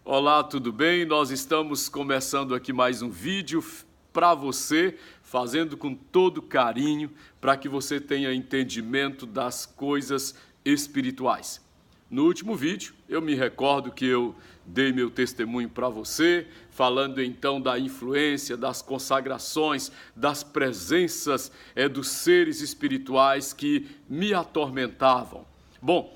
Olá, tudo bem? Nós estamos começando aqui mais um vídeo para você, fazendo com todo carinho, para que você tenha entendimento das coisas espirituais. No último vídeo, eu me recordo que eu dei meu testemunho para você, falando então da influência, das consagrações, das presenças dos seres espirituais que me atormentavam. Bom,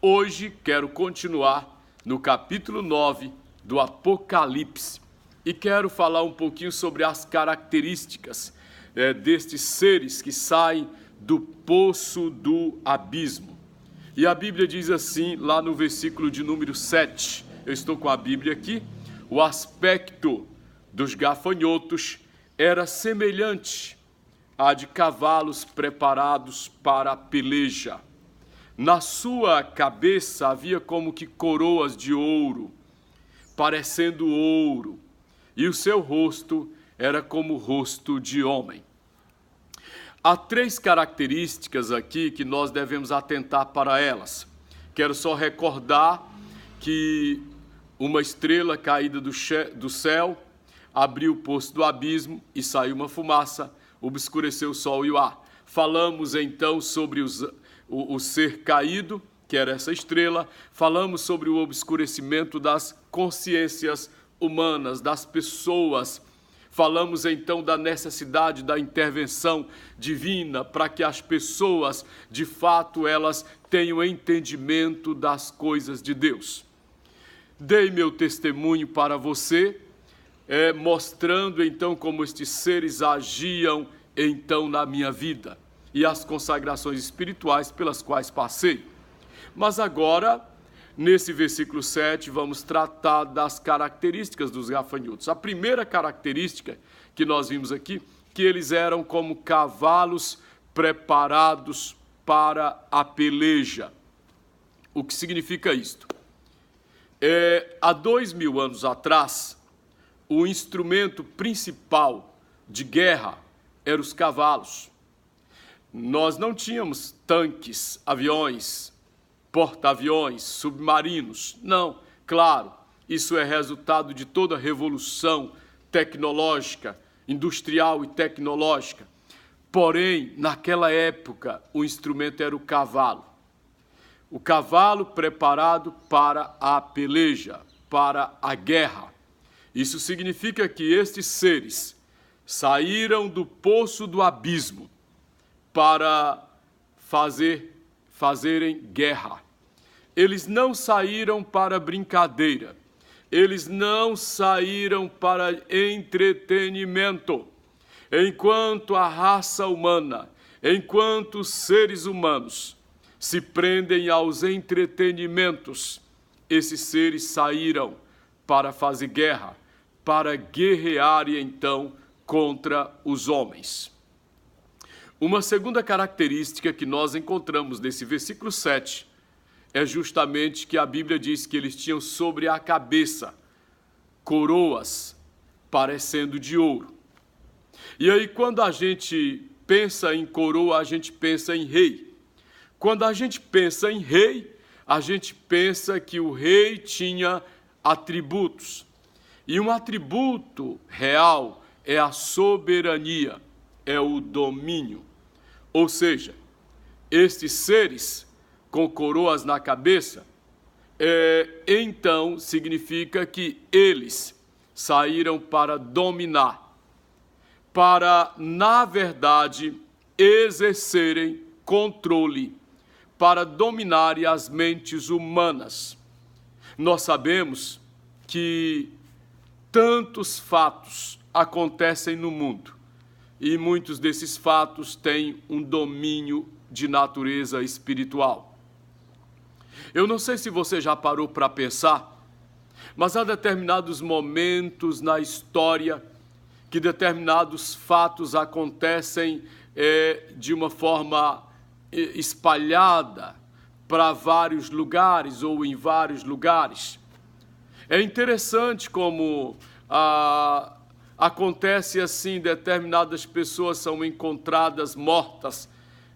hoje quero continuar no capítulo 9 do Apocalipse e quero falar um pouquinho sobre as características destes seres que saem do poço do abismo. E a Bíblia diz assim, lá no versículo de número 7, eu estou com a Bíblia aqui, o aspecto dos gafanhotos era semelhante a de cavalos preparados para a peleja. Na sua cabeça havia como que coroas de ouro, parecendo ouro, e o seu rosto era como o rosto de homem. Há três características aqui que nós devemos atentar para elas. Quero só recordar que uma estrela caída do céu abriu o poço do abismo e saiu uma fumaça, obscureceu o sol e o ar. Falamos então sobre o ser caído, que era essa estrela. Falamos sobre o obscurecimento das consciências humanas, das pessoas. Falamos então da necessidade da intervenção divina para que as pessoas, de fato, elas tenham entendimento das coisas de Deus. Dei meu testemunho para você, mostrando então como estes seres agiam então na minha vida e as consagrações espirituais pelas quais passei. Mas agora, nesse versículo 7, vamos tratar das características dos gafanhotos. A primeira característica que nós vimos aqui, que eles eram como cavalos preparados para a peleja. O que significa isto? Há 2000 anos atrás, o instrumento principal de guerra eram os cavalos. Nós não tínhamos tanques, aviões, porta-aviões, submarinos. Não, claro, isso é resultado de toda a revolução tecnológica, industrial e tecnológica. Porém, naquela época, o instrumento era o cavalo. O cavalo preparado para a peleja, para a guerra. Isso significa que estes seres saíram do poço do abismo para fazerem guerra. Eles não saíram para brincadeira. Eles não saíram para entretenimento. Enquanto a raça humana, enquanto os seres humanos se prendem aos entretenimentos, esses seres saíram para fazer guerra, para guerrear então contra os homens. Uma segunda característica que nós encontramos nesse versículo 7 é justamente que a Bíblia diz que eles tinham sobre a cabeça coroas parecendo de ouro. E aí, quando a gente pensa em coroa, a gente pensa em rei. Quando a gente pensa em rei, a gente pensa que o rei tinha atributos. E um atributo real é a soberania, é o domínio. Ou seja, estes seres com coroas na cabeça, então significa que eles saíram para dominar, para, na verdade, exercerem controle, para dominarem as mentes humanas. Nós sabemos que tantos fatos acontecem no mundo e muitos desses fatos têm um domínio de natureza espiritual. Eu não sei se você já parou para pensar, mas há determinados momentos na história que determinados fatos acontecem de uma forma espalhada para vários lugares ou em vários lugares. É interessante como acontece assim, determinadas pessoas são encontradas mortas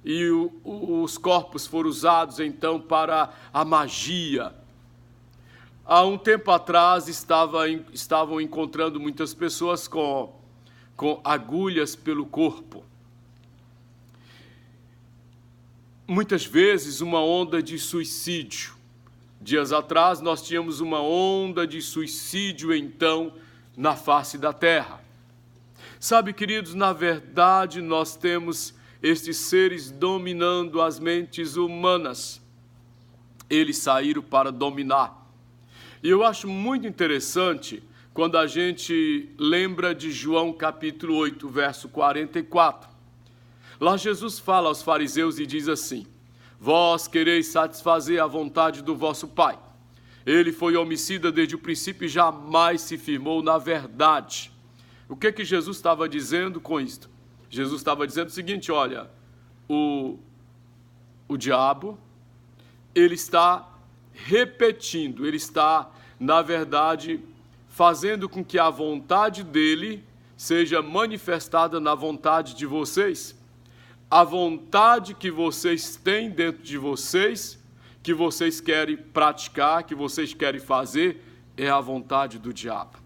e os corpos foram usados então para a magia. Há um tempo atrás estavam encontrando muitas pessoas com agulhas pelo corpo. Muitas vezes uma onda de suicídio. Dias atrás nós tínhamos uma onda de suicídio então na face da terra. Sabe, queridos, na verdade nós temos estes seres dominando as mentes humanas. Eles saíram para dominar. E eu acho muito interessante quando a gente lembra de João capítulo 8, verso 44. Lá Jesus fala aos fariseus e diz assim: vós quereis satisfazer a vontade do vosso pai. Ele foi homicida desde o princípio e jamais se firmou na verdade. O que Jesus estava dizendo com isto? Jesus estava dizendo o seguinte: olha, o diabo, ele está repetindo, ele está, na verdade, fazendo com que a vontade dele seja manifestada na vontade de vocês. A vontade que vocês têm dentro de vocês, que vocês querem praticar, que vocês querem fazer, é a vontade do diabo.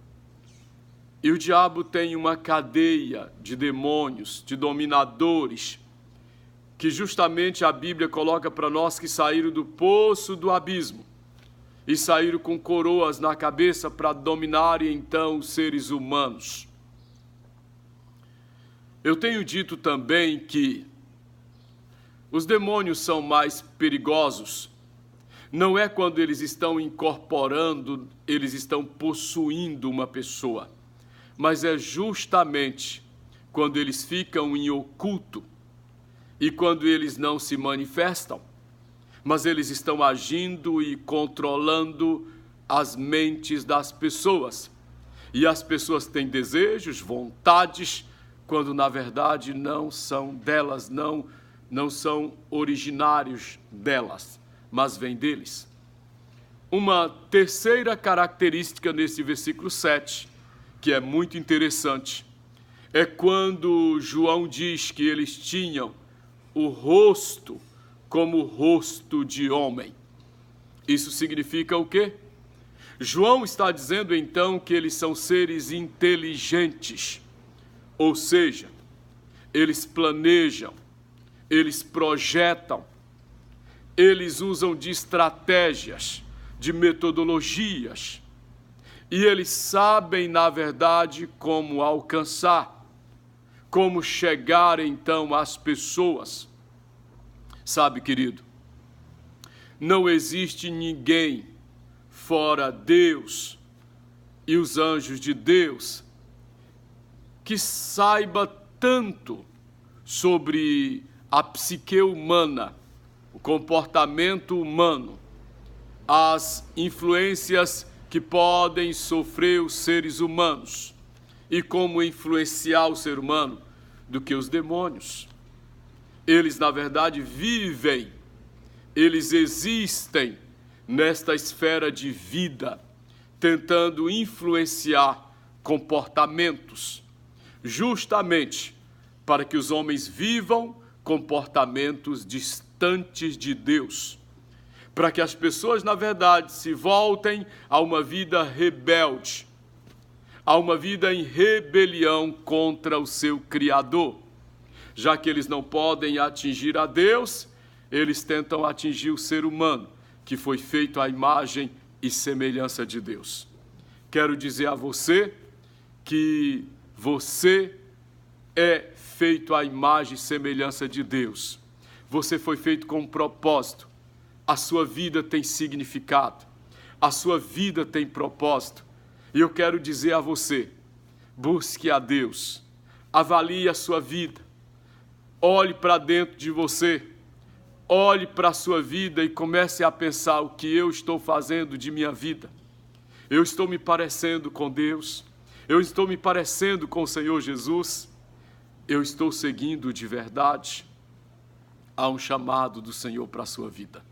E o diabo tem uma cadeia de demônios, de dominadores, que justamente a Bíblia coloca para nós que saíram do poço do abismo e saíram com coroas na cabeça para dominarem então os seres humanos. Eu tenho dito também que os demônios são mais perigosos. Não é quando eles estão incorporando, eles estão possuindo uma pessoa, mas é justamente quando eles ficam em oculto e quando eles não se manifestam, mas eles estão agindo e controlando as mentes das pessoas. E as pessoas têm desejos, vontades, quando na verdade não são delas, não são originários delas, mas vêm deles. Uma terceira característica nesse versículo 7, que é muito interessante, é quando João diz que eles tinham o rosto como rosto de homem. Isso significa o quê? João está dizendo então que eles são seres inteligentes, ou seja, eles planejam, eles projetam, eles usam de estratégias, de metodologias, e eles sabem, na verdade, como alcançar, como chegar então às pessoas. Sabe, querido, não existe ninguém fora Deus e os anjos de Deus que saiba tanto sobre a psique humana, o comportamento humano, as influências que podem sofrer os seres humanos e como influenciar o ser humano do que os demônios. Eles, na verdade, vivem, eles existem nesta esfera de vida, tentando influenciar comportamentos, justamente para que os homens vivam comportamentos distantes de Deus, para que as pessoas, na verdade, se voltem a uma vida rebelde, a uma vida em rebelião contra o seu Criador. Já que eles não podem atingir a Deus, eles tentam atingir o ser humano, que foi feito à imagem e semelhança de Deus. Quero dizer a você que você é feito à imagem e semelhança de Deus. Você foi feito com um propósito. A sua vida tem significado. A sua vida tem propósito. E eu quero dizer a você, busque a Deus. Avalie a sua vida. Olhe para dentro de você, olhe para a sua vida e comece a pensar o que eu estou fazendo de minha vida. Eu estou me parecendo com Deus, eu estou me parecendo com o Senhor Jesus, eu estou seguindo de verdade. Há um chamado do Senhor para a sua vida,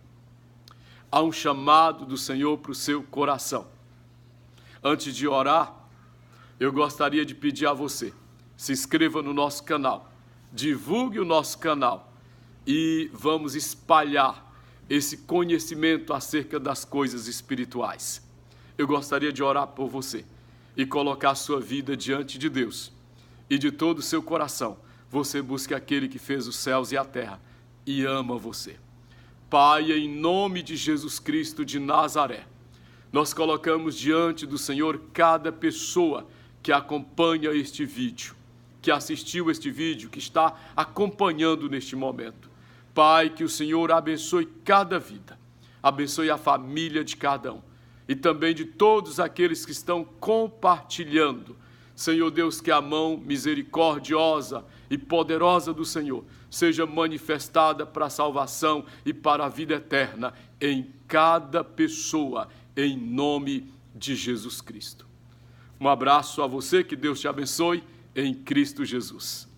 há um chamado do Senhor para o seu coração. Antes de orar, eu gostaria de pedir a você, se inscreva no nosso canal, divulgue o nosso canal e vamos espalhar esse conhecimento acerca das coisas espirituais. eu gostaria de orar por você e colocar a sua vida diante de Deus. E de todo o seu coração, você busque aquele que fez os céus e a terra e ama você. Pai, em nome de Jesus Cristo de Nazaré, nós colocamos diante do Senhor cada pessoa que acompanha este vídeo, que assistiu este vídeo, que está acompanhando neste momento. Pai, que o Senhor abençoe cada vida, abençoe a família de cada um e também de todos aqueles que estão compartilhando. Senhor Deus, que a mão misericordiosa e poderosa do Senhor seja manifestada para a salvação e para a vida eterna em cada pessoa, em nome de Jesus Cristo. Um abraço a você, que Deus te abençoe em Cristo Jesus.